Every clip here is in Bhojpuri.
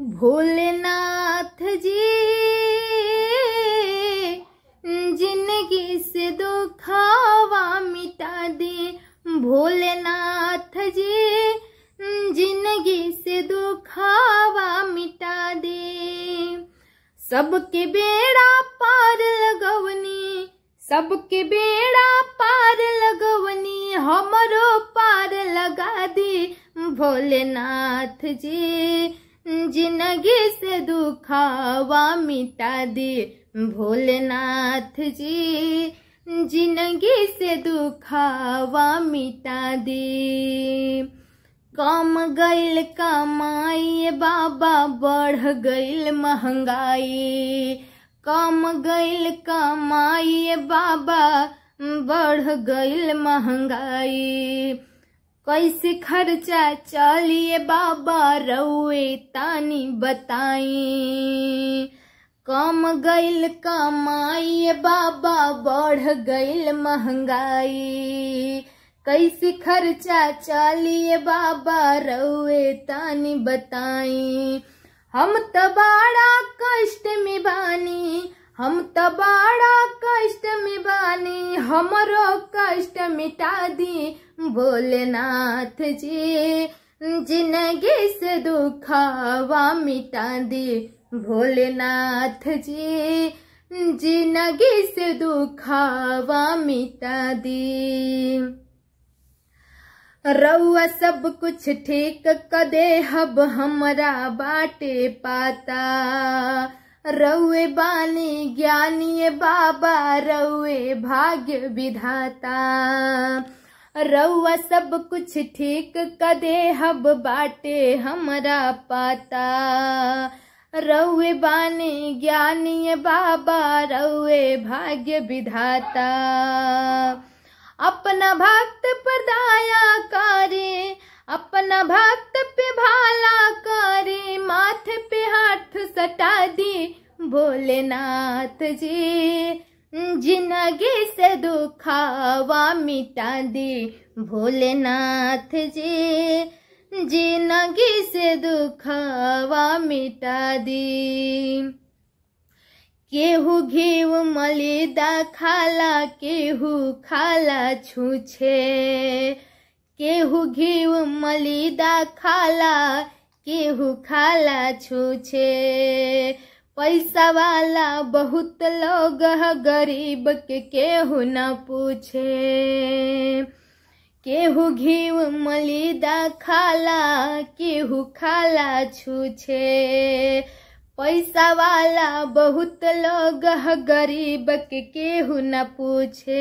भोलेनाथ जी जिंदगी से दुखावा मिटा दे। भोलेनाथ जी जिंदगी से दुखावा मिटा दे। सबके बेड़ा पार लगवनी, सबके बेड़ा पार लगवनी, हमरो पार लगा दी। भोलेनाथ जी जिंदगी से दुखावा मिटा दे। भोलेनाथ जी जिंदगी से दुखावा मिटा दे। कम गईल कमाई बाबा बढ़ गईल महंगाई। कम गईल कमाई बाबा बढ़ गईल महंगाई। कैसे खर्चा चलिए बाबा रउए तानी बताई। कम गईल कमाई बाबा बढ़ गईल महंगाई। कैसे खर्चा चलिए बाबा रउए तानी बताई। हम त बड़ा कष्ट में बानी, हम त बड़ा कष्ट में बानी, हमरो कष्ट मिटा दी। भोलेनाथ जी जिंदगी से दुखावा मिटा दी। भोलेनाथ जी जिंदगी से दुखावा मिटा दी। रउआ सब कुछ ठीक कदे हब हमरा बाटे पाता। रउए बानी ज्ञानी बाबा रउए भाग्य विधाता। रउआ सब कुछ ठीक कदे हब बाटे हमरा पाता। रउए बानी ज्ञानी बाबा रउए भाग्य विधाता। अपना भक्त पर दया करे, अपना भक्त पे भाला करे, माथे पे हाथ सटा दी। भोलेनाथ जी जिंदगी से दुखावा मिटा दी। भोलेनाथ जी जिंदगी से दुखावा मिटा दी। केहू घीव मलिदा खाला, केहू खाला छूछे। केहू घीव मलिदा खाला, केहू खाला छूछे। पैसा वाला बहुत लोग गरीब के केहू न पूछे। केहू घीव मलिदा खाला, केहू खाला छूछे। पैसा वाला बहुत लोग गरीब के केहू न पूछे।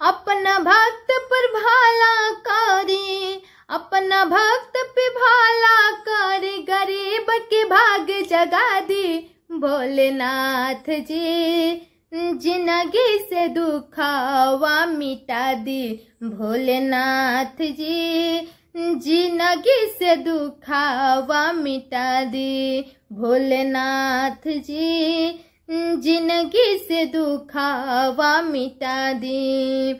अपना भक्त पर भाला करे, अपना भक्त पे भाला करे, गरीब के भाग जगा दी। भोलेनाथ जी जिंदगी से दुखावा मिटा दी। भोलेनाथ जी जिंदगी से दुखावा मिटा दी। भोलेनाथ जी जिंदगी से दुखावा मिटा दी।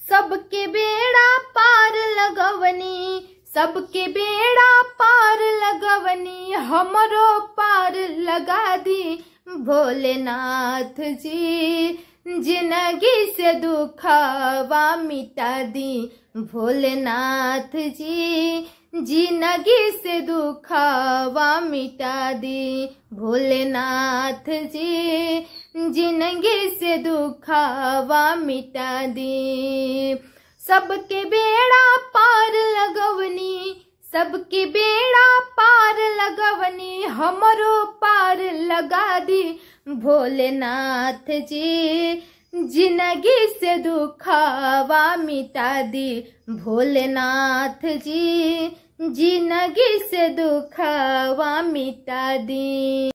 सबके बेड़ा पार लगवनी, सबके बेड़ा पार लगवनी, हमरो पार लगा दी। भोलेनाथ जी जिंदगी से दुखावा मिटा दी। भोलेनाथ जी जिंदगी से दुखावा मिटा दी। भोलेनाथ जी जिंदगी से दुखावा मिटा दी। सबके बेड़ा पार लगवनी, सबके बेड़ा पार लगवनी, हमरो पार लगा दी। भोलेनाथ जी जिंदगी से दुखावा मिटा दी। भोलेनाथ जी जिंदगी से दुखावा मिटा दी।